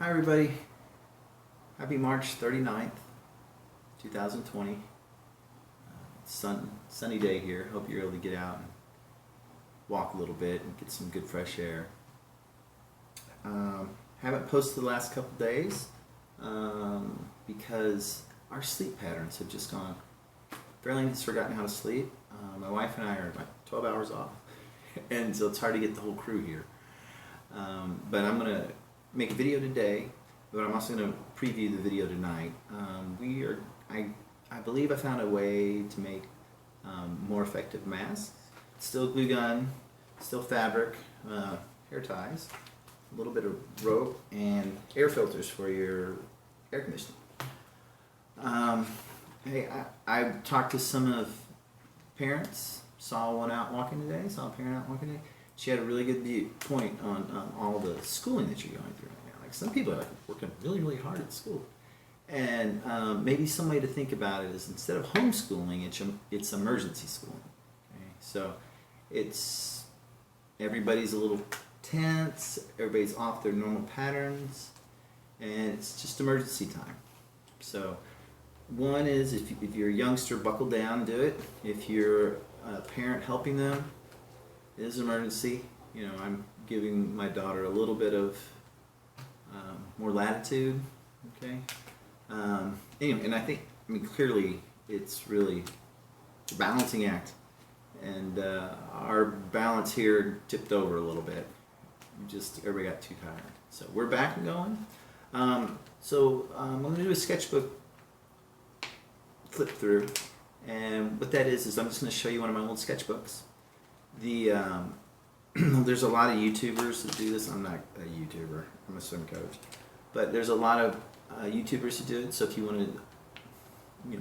Hi everybody, happy March 39th, 2020. Sunny day here. Hope you're able to get out and walk a little bit and get some good fresh air. Haven't posted the last couple days because our sleep patterns have just gone. Fairly has forgotten how to sleep. My wife and I are like 12 hours off, and so it's hard to get the whole crew here. But I'm going to make a video today, but I'm also going to preview the video tonight. I believe I found a way to make more effective masks. Still glue gun, still fabric, hair ties, a little bit of rope, and air filters for your air conditioning. Hey, I talked to some of parents, saw a parent out walking today. She had a really good point on all the schooling that you're going through right now. Like some people are like working really, really hard at school. And maybe some way to think about it is instead of homeschooling, it's emergency schooling. Okay? So everybody's a little tense, everybody's off their normal patterns, and it's just emergency time. So one is if you're a youngster, buckle down, do it. If you're a parent helping them, it is an emergency. You know, I'm giving my daughter a little bit of more latitude. Okay. Anyway, and I mean, clearly it's really a balancing act, and our balance here tipped over a little bit. Everybody got too tired. So we're back and going. I'm going to do a sketchbook flip through, and what that is I'm just going to show you one of my old sketchbooks. There's a lot of YouTubers that do this. I'm not a YouTuber. I'm a swim coach, but there's a lot of YouTubers who do it. So if you want to,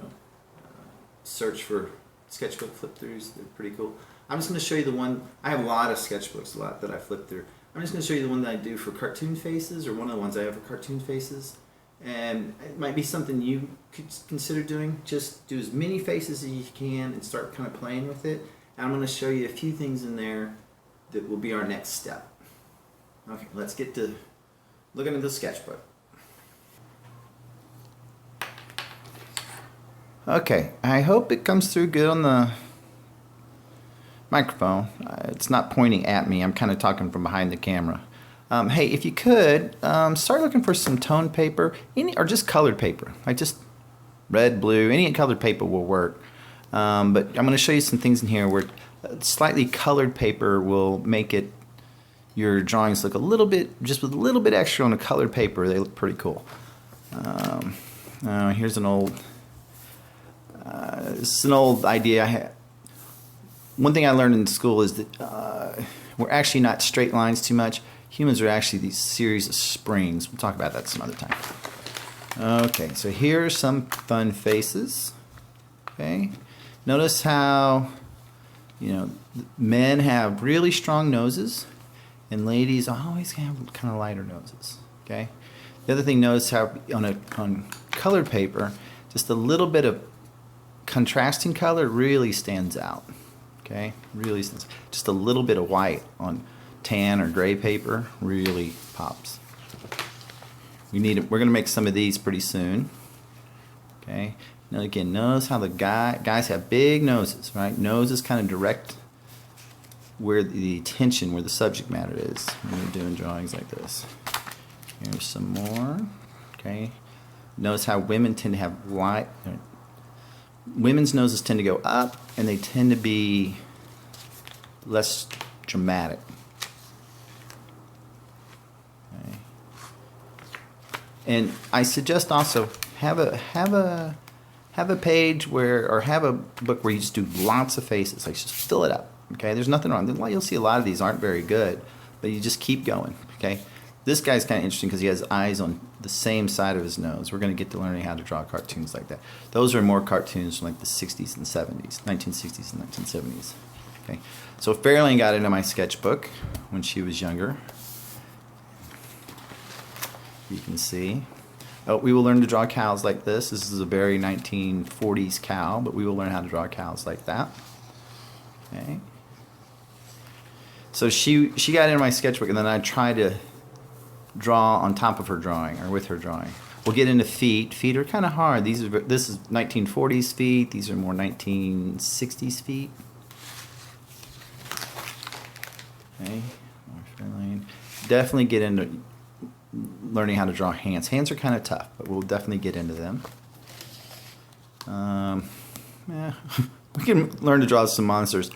search for sketchbook flip throughs, they're pretty cool. I'm just going to show you the one. I have a lot of sketchbooks, that I flip through. I'm just going to show you the one that I do for cartoon faces, or one of the ones I have for cartoon faces. And it might be something you could consider doing. Just do as many faces as you can and start kind of playing with it. And I'm going to show you a few things in there that will be our next step. Okay, let's get to looking at the sketchbook. Okay, I hope it comes through good on the microphone. It's not pointing at me. I'm kind of talking from behind the camera. Hey, if you could, start looking for some tone paper, or just colored paper. Like just red, blue, any colored paper will work. But I'm going to show you some things in here where slightly colored paper will make your drawings look a little bit, just with a little bit extra on the colored paper, they look pretty cool. Here's an old, this is an old idea I had. One thing I learned in school is that we're actually not straight lines too much. Humans are actually these series of springs. We'll talk about that some other time. Okay, so here are some fun faces. Okay, notice how men have really strong noses, and ladies always have kind of lighter noses. Okay. The other thing, notice how on colored paper, just a little bit of contrasting color really stands out. Okay, really stands. Just a little bit of white on tan or gray paper really pops. We're going to make some of these pretty soon. Okay. Now again, notice how the guys have big noses, right? Nose is kind of direct where the attention, where the subject matter is when you're doing drawings like this. Here's some more. Okay. Notice how women tend to have women's noses tend to go up, and they tend to be less dramatic. Okay. And I suggest also have a page or have a book where you just do lots of faces. Like just fill it up. Okay, there's nothing wrong. You'll see a lot of these aren't very good, but you just keep going. Okay, this guy's kind of interesting because he has eyes on the same side of his nose. We're going to get to learning how to draw cartoons like that. Those are more cartoons from like the 60s and 70s, 1960s and 1970s. Okay, so Fairlane got into my sketchbook when she was younger. You can see. Oh, we will learn to draw cows like this. This is a very 1940s cow, but we will learn how to draw cows like that. Okay. So she got into my sketchbook, and then I tried to draw on top of her drawing or with her drawing. We'll get into feet. Feet are kind of hard. This is 1940s feet. These are more 1960s feet. Okay, definitely get into learning how to draw hands. Hands are kind of tough, but we'll definitely get into them. Yeah, we can learn to draw some monsters.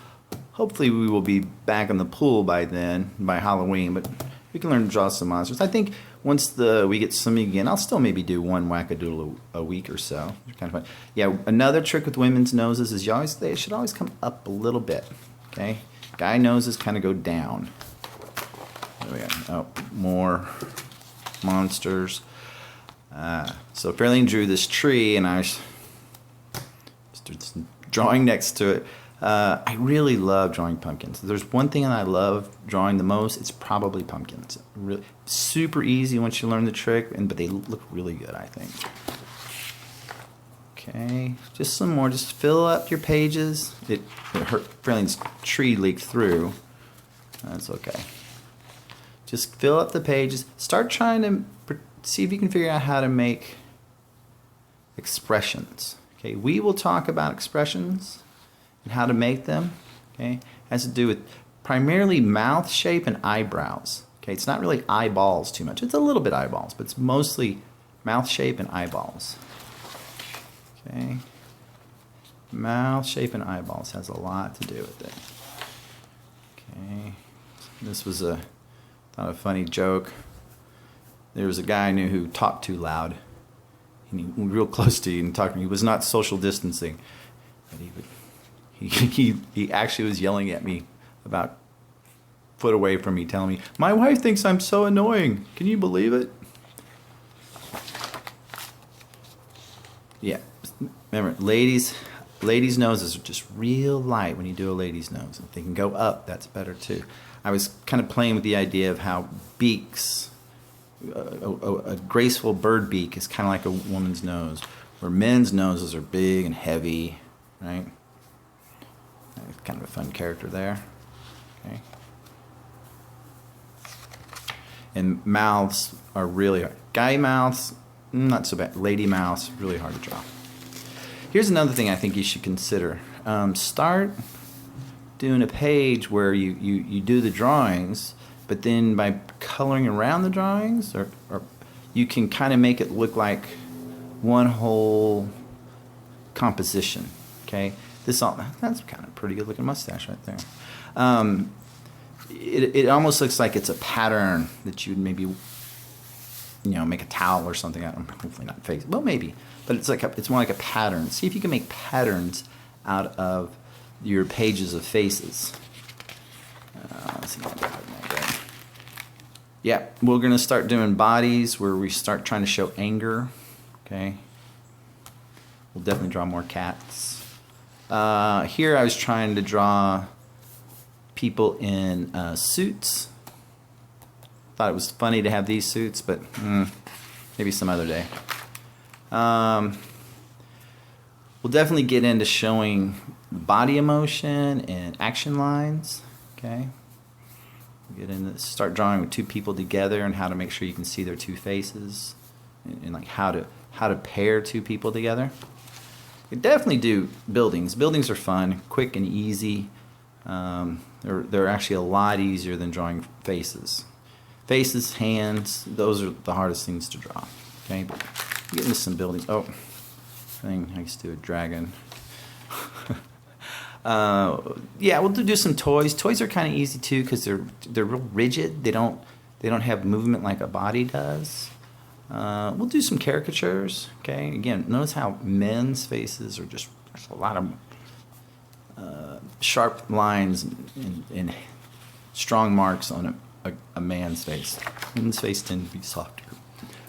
Hopefully we will be back in the pool by then, by Halloween, but we can learn to draw some monsters. I think once we get swimming again, I'll still maybe do one whack-a-doodle a week or so. It's kind of fun. Yeah, another trick with women's noses is they should always come up a little bit. Okay, guy noses kind of go down. There we go. Oh, more monsters. So Fairlane drew this tree, and I was just drawing next to it. I really love drawing pumpkins. If there's one thing that I love drawing the most, it's probably pumpkins. Really super easy once you learn the trick, but they look really good, I think. Okay, just some more. Just fill up your pages. It hurt. Fairlane's tree leaked through. That's okay. Just fill up the pages. Start trying to see if you can figure out how to make expressions. Okay, we will talk about expressions and how to make them. Okay, it has to do with primarily mouth shape and eyebrows. Okay, it's not really eyeballs too much. It's a little bit eyeballs, but it's mostly mouth shape and eyeballs. Okay, mouth shape and eyeballs has a lot to do with it. Okay, this was a funny joke. There was a guy I knew who talked too loud. And he was real close to you and talking. He was not social distancing, but he actually was yelling at me about a foot away from me, telling me, "My wife thinks I'm so annoying. Can you believe it?" Yeah, remember, ladies' noses are just real light when you do a lady's nose. If they can go up, that's better too. I was kind of playing with the idea of how beaks, a graceful bird beak is kind of like a woman's nose, where men's noses are big and heavy, right? Kind of a fun character there. Okay. And mouths are really hard. Guy mouths, not so bad. Lady mouths, really hard to draw. Here's another thing I think you should consider. Start doing a page where you do the drawings, but then by coloring around the drawings, or you can kind of make it look like one whole composition. Okay, that's kind of pretty good looking mustache right there. It almost looks like it's a pattern that you'd maybe make a towel or something. Hopefully not face. Well, maybe, but it's more like a pattern. See if you can make patterns out of your pages of faces. Let's see if I can get that there. Yeah, we're going to start doing bodies where we start trying to show anger. Okay. We'll definitely draw more cats. Here I was trying to draw people in suits. Thought it was funny to have these suits, but maybe some other day. We'll definitely get into showing body emotion and action lines. Okay. Get into start drawing with two people together and how to make sure you can see their two faces, and like how to pair two people together. We definitely do buildings. Buildings are fun, quick and easy. They're actually a lot easier than drawing faces. Faces, hands, those are the hardest things to draw. Okay, but get into some buildings. Oh, I used to do a dragon. Yeah, we'll do some toys. Toys are kind of easy too because they're real rigid. They don't have movement like a body does. We'll do some caricatures. Okay, again, notice how men's faces are just there's a lot of sharp lines and strong marks on a man's face. Women's face tend to be softer.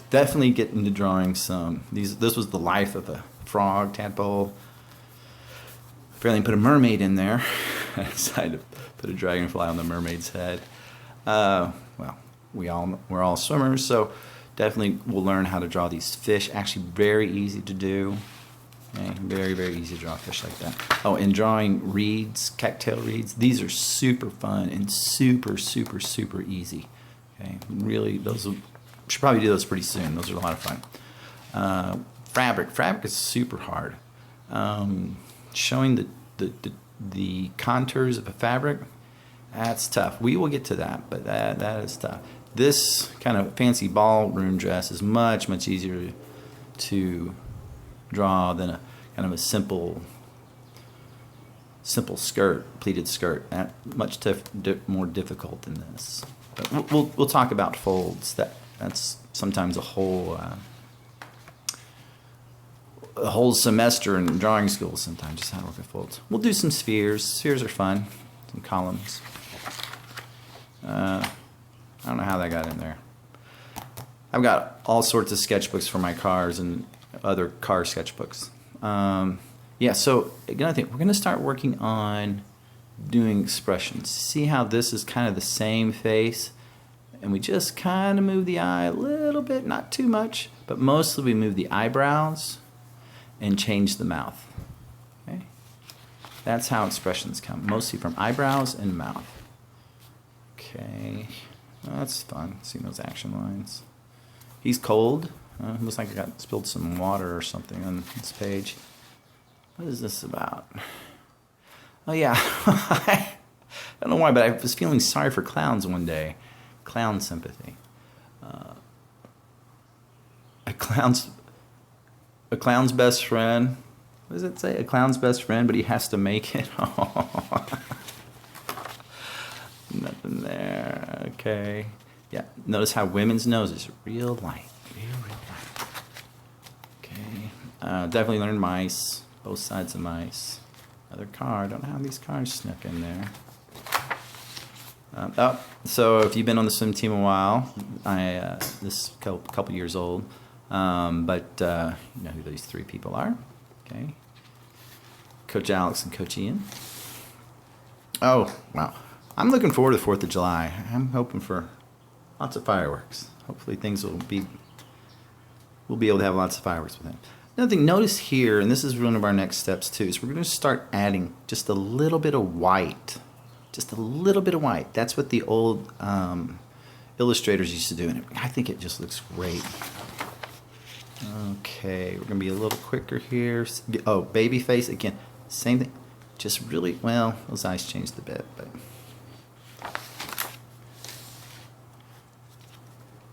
Definitely get into drawing some. This was the life of a frog tadpole. Fairlane put a mermaid in there. I decided to put a dragonfly on the mermaid's head. Well, we're all swimmers, so definitely we'll learn how to draw these fish. Actually, very easy to do. Okay, very, very easy to draw fish like that. Oh, and drawing reeds, cattail reeds. These are super fun and super, super, super easy. Okay, really, those will should probably do those pretty soon. Those are a lot of fun. Fabric is super hard. Showing the contours of a fabric, that's tough. We will get to that, but that is tough. This kind of fancy ballroom dress is much easier to draw than a kind of a simple skirt, pleated skirt. That much more difficult than this. But we'll talk about folds. That's sometimes a whole semester in drawing school. Sometimes just how to work with folds. We'll do some spheres. Spheres are fun. Some columns. I don't know how that got in there. I've got all sorts of sketchbooks for my cars and other car sketchbooks. Yeah, so again, I think we're going to start working on doing expressions. See how this is kind of the same face, and we just kind of move the eye a little bit, not too much, but mostly we move the eyebrows and change the mouth. Okay, that's how expressions come, mostly from eyebrows and mouth. Okay, well, that's fun. Seeing those action lines. He's cold. Looks like I got spilled some water or something on this page. What is this about? Oh yeah, I don't know why, but I was feeling sorry for clowns one day. Clown sympathy. A clown's best friend. What does it say? A clown's best friend, but he has to make it. Nothing there. Okay. Yeah. Notice how women's noses are real light. Real light. Okay. Definitely learned mice. Both sides of mice. Another car. I don't know how these cars snuck in there. So if you've been on the swim team a while, this couple years old, but you know who these three people are. Okay. Coach Alex and Coach Ian. Oh, wow. I'm looking forward to the 4th of July. I'm hoping for lots of fireworks. Hopefully we'll be able to have lots of fireworks with them. Another thing, notice here, and this is one of our next steps too, is we're going to start adding just a little bit of white. Just a little bit of white. That's what the old illustrators used to do, and I think it just looks great. Okay, we're going to be a little quicker here. Oh, baby face, again, same thing. Just really, well, those eyes changed a bit, but...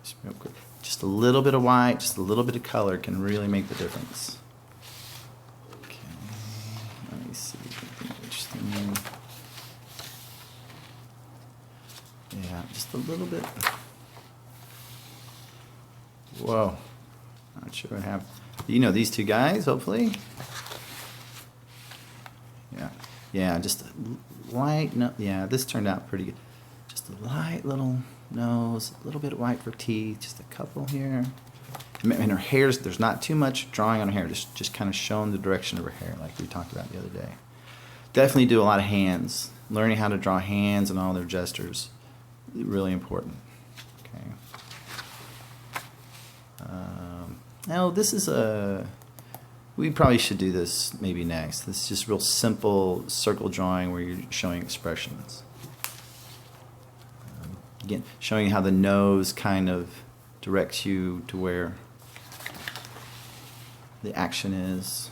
Just real quick. Just a little bit of white, just a little bit of color can really make the difference. Okay, let me see something interesting. Yeah, just a little bit. Whoa, not sure what happened. You know these two guys, hopefully. Yeah, just a light. No, yeah, this turned out pretty good. Just a light little nose, a little bit of white for teeth, just a couple here. And her hair's, there's not too much drawing on her hair, just kind of showing the direction of her hair like we talked about the other day. Definitely do a lot of hands. Learning how to draw hands and all their gestures, really important. Okay. Now this is we probably should do this maybe next. This is just real simple circle drawing where you're showing expressions. Again, showing how the nose kind of directs you to where the action is.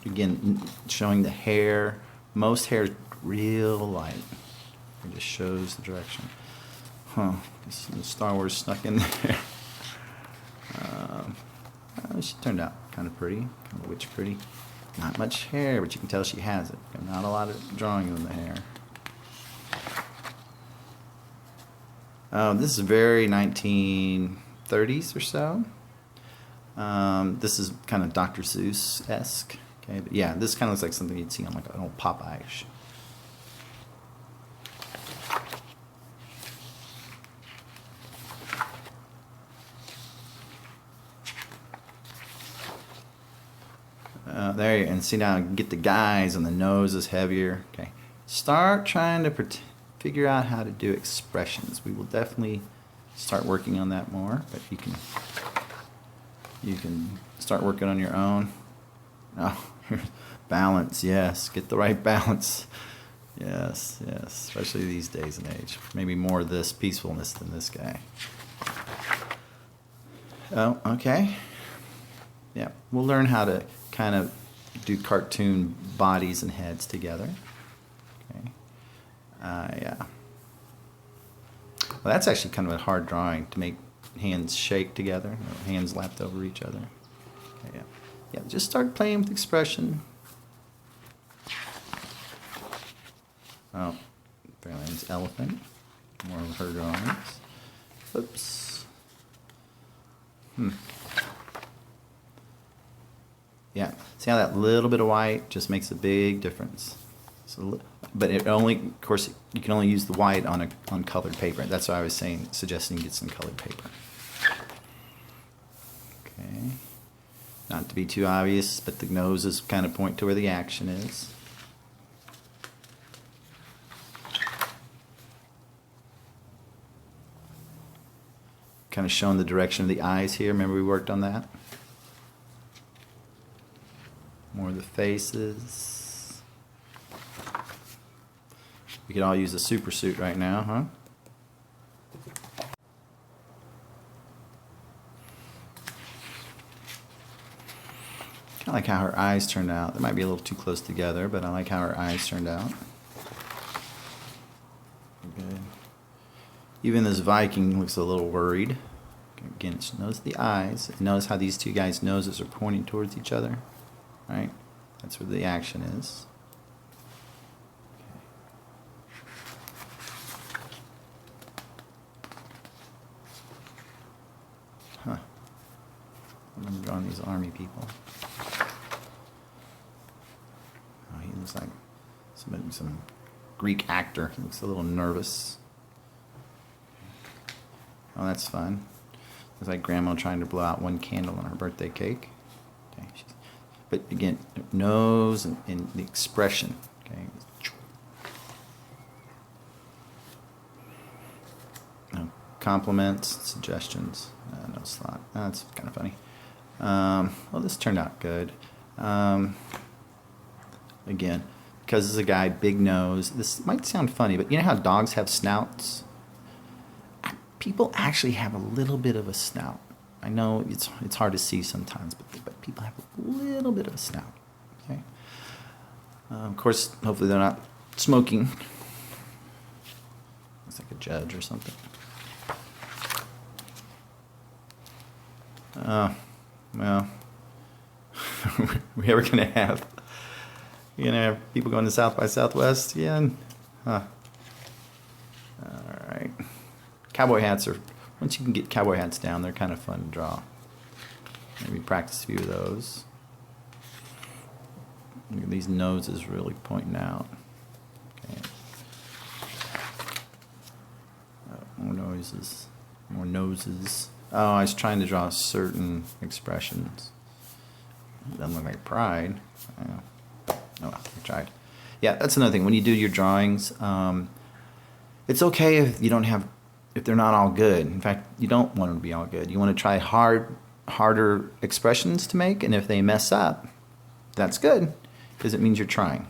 Again, showing the hair. Most hair is real light. It just shows the direction. Huh, Star Wars snuck in there. She turned out kind of pretty, kind of witch pretty. Not much hair, but you can tell she has it. Not a lot of drawing on the hair. This is very 1930s or so. This is kind of Dr. Seuss-esque. Okay, but yeah, this kind of looks like something you'd see on like an old Popeye. There you go. And see now, get the guys and the nose is heavier. Okay, start trying to figure out how to do expressions. We will definitely start working on that more, but you can start working on your own. Oh, balance, yes, get the right balance. Yes, especially these days and age. Maybe more of this peacefulness than this guy. Oh, okay. Yeah, we'll learn how to kind of do cartoon bodies and heads together. Okay. Yeah. Well, that's actually kind of a hard drawing to make hands shake together, hands lapped over each other. Okay, yeah. Yeah, just start playing with expression. Oh, apparently it's elephant. More of her drawings. Oops. Yeah, see how that little bit of white just makes a big difference. So, but it only, of course, you can only use the white on colored paper. That's why I was saying, suggesting you get some colored paper. Okay, not to be too obvious, but the noses kind of point to where the action is. Kind of showing the direction of the eyes here. Remember we worked on that? More of the faces. We could all use a super suit right now, huh? Kind of like how her eyes turned out. They might be a little too close together, but I like how her eyes turned out. Good. Even this Viking looks a little worried. Again, just notice the eyes. And notice how these two guys' noses are pointing towards each other. Right? That's where the action is. Huh. I'm drawing these army people. Oh, he looks like some Greek actor. He looks a little nervous. Oh, that's fun. Looks like Grandma trying to blow out one candle on her birthday cake. Okay. But again, nose and the expression. Okay. No compliments, suggestions. No slot. That's kind of funny. Well, this turned out good. Again, because this is a guy, big nose. This might sound funny, but you know how dogs have snouts? People actually have a little bit of a snout. I know it's hard to see sometimes, but people have a little bit of a snout. Okay. Of course, hopefully they're not smoking. Looks like a judge or something. Well, we ever gonna have people going to South by Southwest again? Huh. All right. Cowboy hats are, once you can get cowboy hats down, they're kind of fun to draw. Maybe practice a few of those. Look at these noses really pointing out. Okay. More noses. More noses. Oh, I was trying to draw certain expressions. It doesn't look like pride. Oh well, I tried. Yeah, that's another thing. When you do your drawings, it's okay if they're not all good. In fact, you don't want them to be all good. You want to try harder expressions to make, and if they mess up, that's good, because it means you're trying.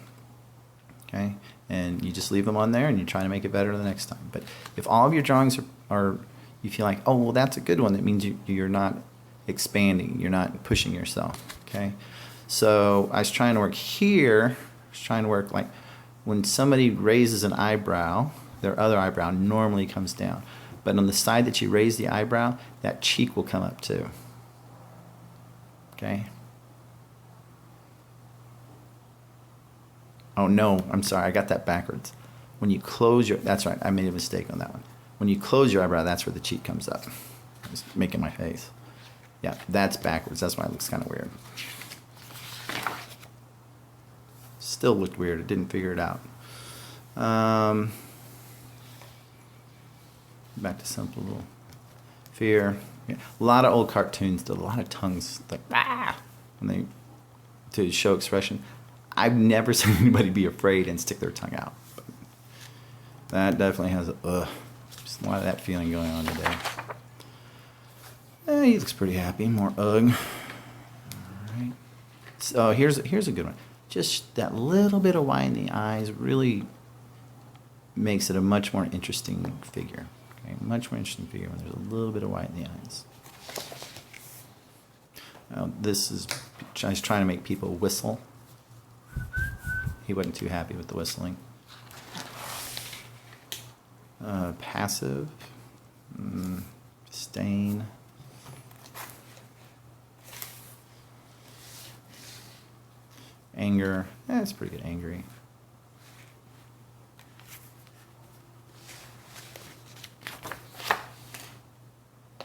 Okay? And you just leave them on there, and you try to make it better the next time. But if all of your drawings are you feel like, oh, well, that's a good one, that means you're not expanding, you're not pushing yourself. Okay? So I was trying to work here, like when somebody raises an eyebrow, their other eyebrow normally comes down. But on the side that you raise the eyebrow, that cheek will come up too. Okay? Oh no, I'm sorry, I got that backwards. When you close that's right, I made a mistake on that one. When you close your eyebrow, that's where the cheek comes up. I was making my face. Yeah, that's backwards. That's why it looks kind of weird. Still looked weird. I didn't figure it out. Back to simple little fear. Yeah. A lot of old cartoons did a lot of tongues, like when to show expression. I've never seen anybody be afraid and stick their tongue out. But that definitely has just a lot of that feeling going on today. He looks pretty happy. More ugh. All right. So here's a good one. Just that little bit of white in the eyes really makes it a much more interesting figure. Okay, much more interesting figure when there's a little bit of white in the eyes. This is, I was trying to make people whistle. He wasn't too happy with the whistling. Passive. Stain. Anger. It's pretty good, angry.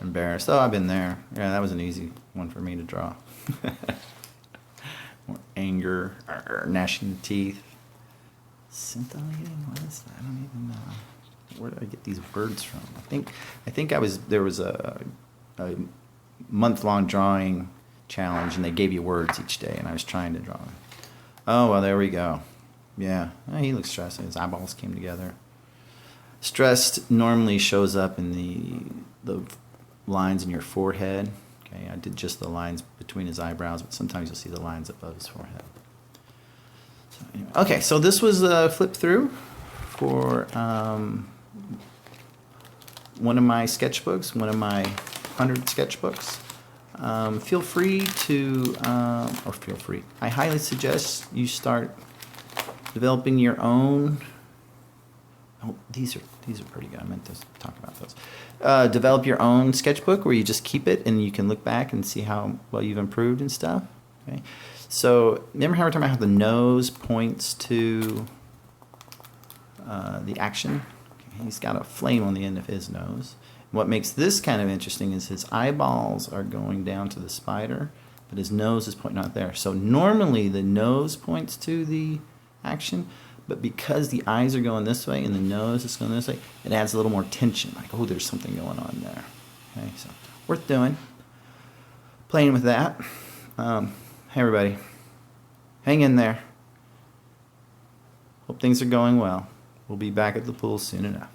Embarrassed. Oh, I've been there. Yeah, that was an easy one for me to draw. More anger, gnashing teeth. Scintillating? What is that? I don't even know. Where did I get these words from? I think there was a month-long drawing challenge, and they gave you words each day, and I was trying to draw them. Oh, well, there we go. Yeah, he looks stressed. His eyeballs came together. Stressed normally shows up in the lines in your forehead. Okay, I did just the lines between his eyebrows, but sometimes you'll see the lines above his forehead. So anyway. Okay, so this was a flip through for one of my sketchbooks, one of my 100 sketchbooks. Feel free to, I highly suggest you start developing your own. Oh, these are pretty good. I meant to talk about those. Develop your own sketchbook where you just keep it and you can look back and see how well you've improved and stuff. Okay. So remember how we're talking about how the nose points to the action? Okay. He's got a flame on the end of his nose. What makes this kind of interesting is his eyeballs are going down to the spider, but his nose is pointing out there. So normally the nose points to the action, but because the eyes are going this way and the nose is going this way, it adds a little more tension. Like, oh, there's something going on there. Okay, so worth doing. Playing with that. Hey, everybody. Hang in there. Hope things are going well. We'll be back at the pool soon enough.